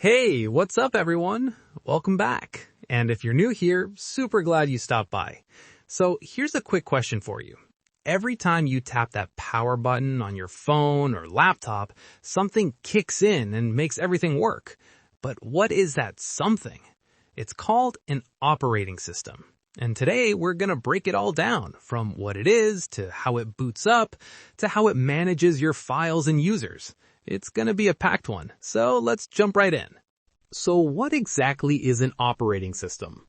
Hey, what's up everyone? Welcome back. And if you're new here, super glad you stopped by. So here's a quick question for you. Every time you tap that power button on your phone or laptop, something kicks in and makes everything work. But what is that something? It's called an operating system. And today we're going to break it all down, from what it is to how it boots up to how it manages your files and users. It's going to be a packed one, so let's jump right in. So what exactly is an operating system?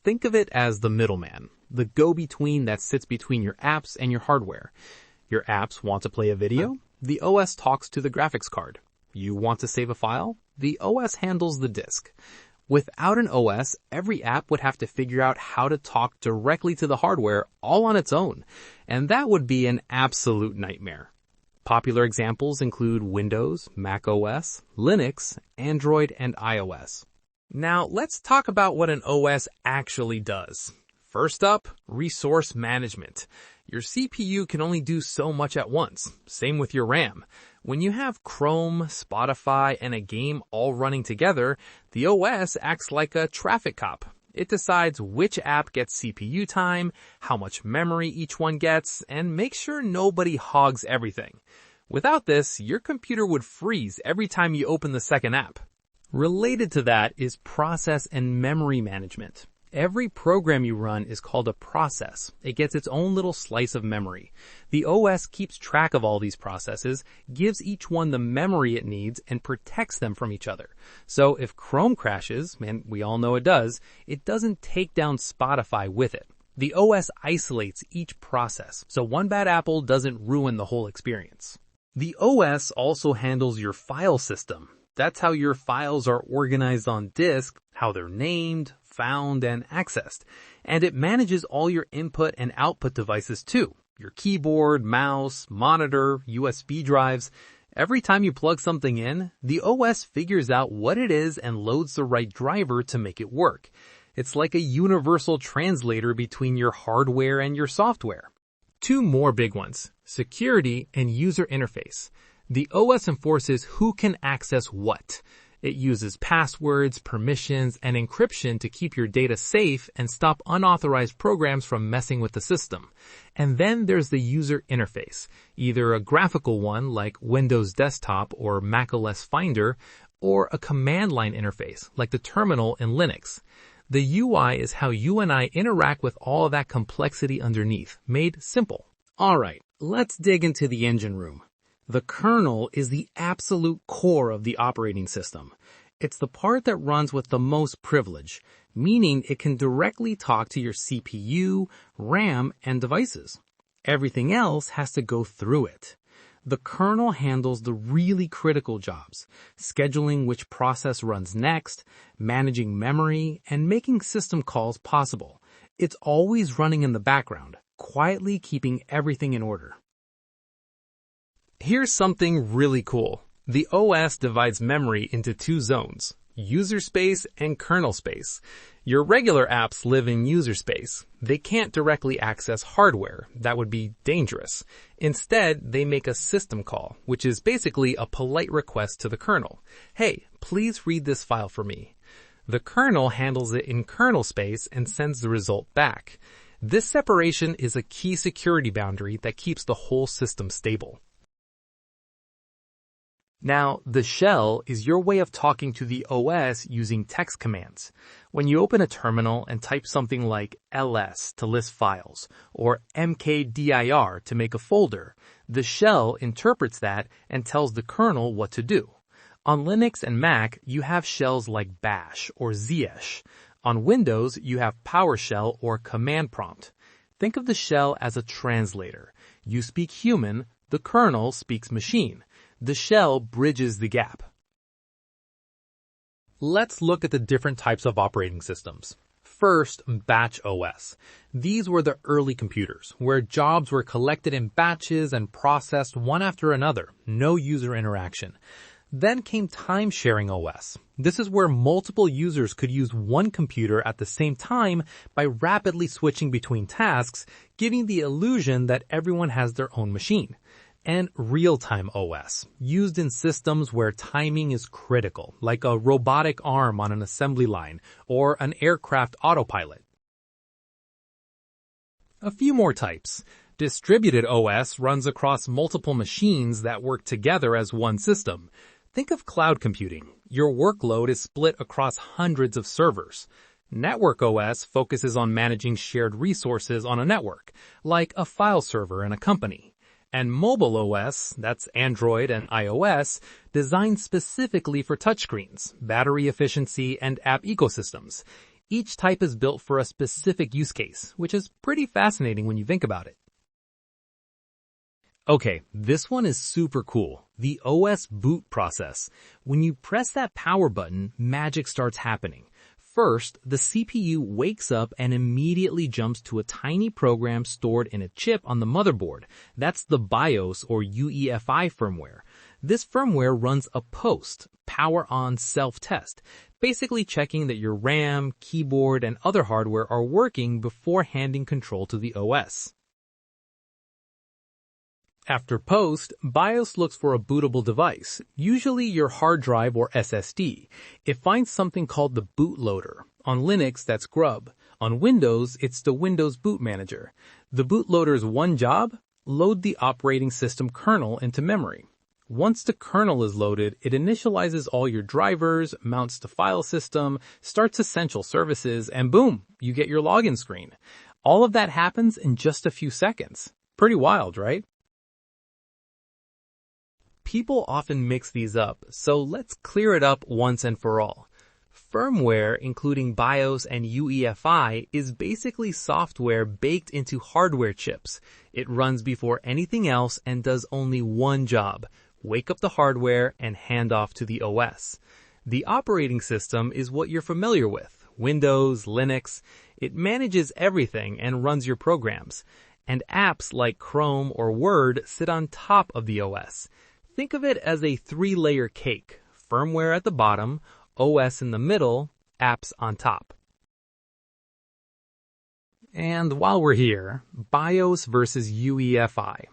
Think of it as the middleman, the go-between that sits between your apps and your hardware. Your apps want to play a video? The OS talks to the graphics card. You want to save a file? The OS handles the disk. Without an OS, every app would have to figure out how to talk directly to the hardware all on its own, and that would be an absolute nightmare. Popular examples include Windows, Mac OS, Linux, Android, and iOS. Now, let's talk about what an OS actually does. First up, resource management. Your CPU can only do so much at once. Same with your RAM. When you have Chrome, Spotify, and a game all running together, the OS acts like a traffic cop. It decides which app gets CPU time, how much memory each one gets, and makes sure nobody hogs everything. Without this, your computer would freeze every time you open the second app. Related to that is process and memory management. Every program you run is called a process. It gets its own little slice of memory. The OS keeps track of all these processes, gives each one the memory it needs, and protects them from each other. So if Chrome crashes, and we all know it doesn't take down Spotify with it. The OS isolates each process, so one bad apple doesn't ruin the whole experience. The OS also handles your file system. That's how your files are organized on disk, how they're named, found, and accessed. And it manages all your input and output devices too. Your keyboard, mouse, monitor, USB drives. Every time you plug something in, the OS figures out what it is and loads the right driver to make it work. It's like a universal translator between your hardware and your software. Two more big ones, security and user interface. The OS enforces who can access what. It uses passwords, permissions, and encryption to keep your data safe and stop unauthorized programs from messing with the system. And then there's the user interface, either a graphical one like Windows Desktop or Mac OS Finder, or a command line interface like the terminal in Linux. The UI is how you and I interact with all of that complexity underneath, made simple. Alright, let's dig into the engine room. The kernel is the absolute core of the operating system. It's the part that runs with the most privilege, meaning it can directly talk to your CPU, RAM, and devices. Everything else has to go through it. The kernel handles the really critical jobs, scheduling which process runs next, managing memory, and making system calls possible. It's always running in the background, quietly keeping everything in order. Here's something really cool. The OS divides memory into two zones, user space and kernel space. Your regular apps live in user space. They can't directly access hardware. That would be dangerous. Instead, they make a system call, which is basically a polite request to the kernel. Hey, please read this file for me. The kernel handles it in kernel space and sends the result back. This separation is a key security boundary that keeps the whole system stable. Now, the shell is your way of talking to the OS using text commands. When you open a terminal and type something like ls to list files or mkdir to make a folder, the shell interprets that and tells the kernel what to do. On Linux and Mac, you have shells like bash or zsh. On Windows, you have PowerShell or command prompt. Think of the shell as a translator. You speak human, the kernel speaks machine. The shell bridges the gap. Let's look at the different types of operating systems. First, batch OS. These were the early computers, where jobs were collected in batches and processed one after another, no user interaction. Then came time-sharing OS. This is where multiple users could use one computer at the same time by rapidly switching between tasks, giving the illusion that everyone has their own machine. And real-time OS, used in systems where timing is critical, like a robotic arm on an assembly line or an aircraft autopilot. A few more types. Distributed OS runs across multiple machines that work together as one system. Think of cloud computing. Your workload is split across hundreds of servers. Network OS focuses on managing shared resources on a network, like a file server in a company. And mobile OS, that's Android and iOS, designed specifically for touchscreens, battery efficiency, and app ecosystems. Each type is built for a specific use case, which is pretty fascinating when you think about it. Okay, this one is super cool. The OS boot process. When you press that power button, magic starts happening. First, the CPU wakes up and immediately jumps to a tiny program stored in a chip on the motherboard. That's the BIOS or UEFI firmware. This firmware runs a post, power on self-test, basically checking that your RAM, keyboard, and other hardware are working before handing control to the OS. After post, BIOS looks for a bootable device, usually your hard drive or SSD. It finds something called the bootloader. On Linux, that's grub. On Windows, it's the Windows Boot Manager. The bootloader's one job? Load the operating system kernel into memory. Once the kernel is loaded, it initializes all your drivers, mounts the file system, starts essential services, and boom, you get your login screen. All of that happens in just a few seconds. Pretty wild, right? People often mix these up, so let's clear it up once and for all. Firmware, including BIOS and UEFI, is basically software baked into hardware chips. It runs before anything else and does only one job: wake up the hardware and hand off to the OS. The operating system is what you're familiar with: Windows, Linux. It manages everything and runs your programs. And apps like Chrome or Word sit on top of the OS. Think of it as a three-layer cake: firmware at the bottom, OS in the middle, apps on top. And while we're here, BIOS versus UEFI.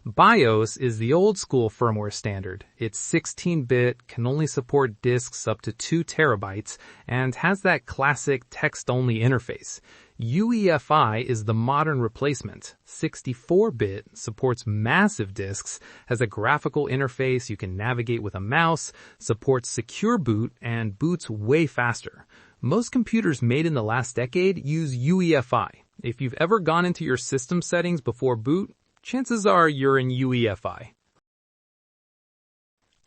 BIOS is the old-school firmware standard. It's 16-bit, can only support disks up to 2 terabytes, and has that classic text-only interface. UEFI is the modern replacement. 64-bit, supports massive disks, has a graphical interface you can navigate with a mouse, supports secure boot, and boots way faster. Most computers made in the last decade use UEFI. If you've ever gone into your system settings before boot, chances are you're in UEFI.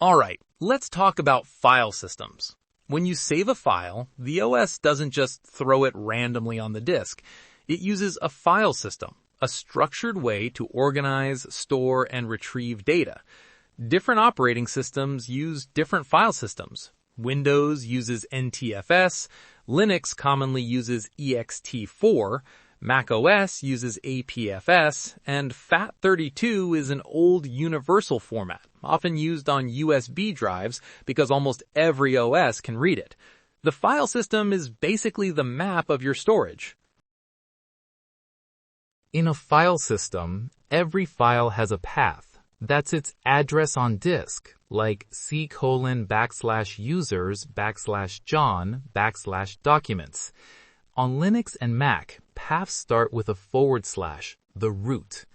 Alright, let's talk about file systems. When you save a file, the OS doesn't just throw it randomly on the disk. It uses a file system, a structured way to organize, store, and retrieve data. Different operating systems use different file systems. Windows uses NTFS, Linux commonly uses ext4, macOS uses APFS, and FAT32 is an old universal format, often used on USB drives because almost every OS can read it. The file system is basically the map of your storage. In a file system, every file has a path. That's its address on disk, like c:\users\john\documents. On Linux and Mac, paths start with a /, the root.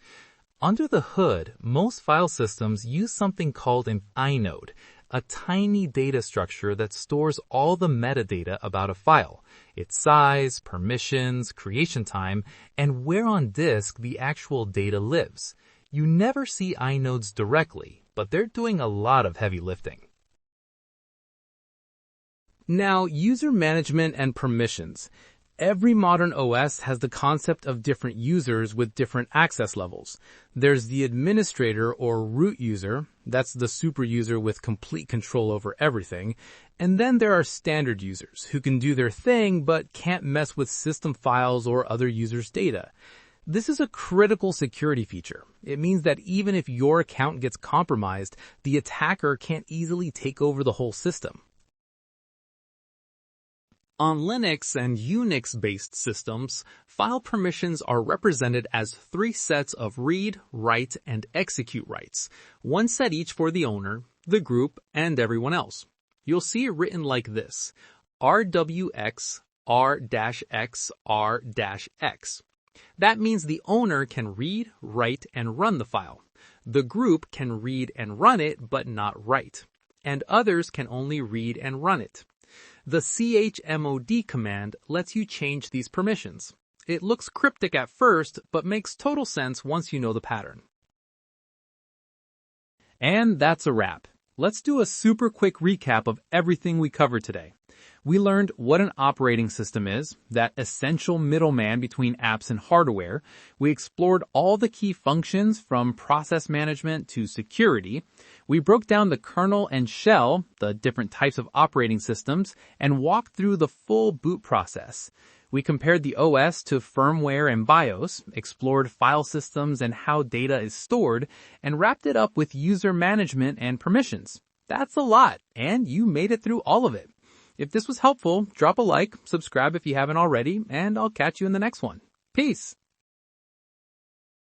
Under the hood, most file systems use something called an inode, a tiny data structure that stores all the metadata about a file: its size, permissions, creation time, and where on disk the actual data lives. You never see inodes directly, but they're doing a lot of heavy lifting. Now, user management and permissions. Every modern OS has the concept of different users with different access levels. There's the administrator or root user, that's the super user with complete control over everything. And then there are standard users who can do their thing but can't mess with system files or other users' data. This is a critical security feature. It means that even if your account gets compromised, the attacker can't easily take over the whole system. On Linux and Unix-based systems, file permissions are represented as 3 sets of read, write, and execute rights, 1 set each for the owner, the group, and everyone else. You'll see it written like this: RWX R-X R-X. That means the owner can read, write, and run the file. The group can read and run it, but not write. And others can only read and run it. The chmod command lets you change these permissions. It looks cryptic at first, but makes total sense once you know the pattern. And that's a wrap. Let's do a super quick recap of everything we covered today. We learned what an operating system is, that essential middleman between apps and hardware. We explored all the key functions from process management to security. We broke down the kernel and shell, the different types of operating systems, and walked through the full boot process. We compared the OS to firmware and BIOS, explored file systems and how data is stored, and wrapped it up with user management and permissions. That's a lot, and you made it through all of it. If this was helpful, drop a like, subscribe if you haven't already, and I'll catch you in the next one. Peace!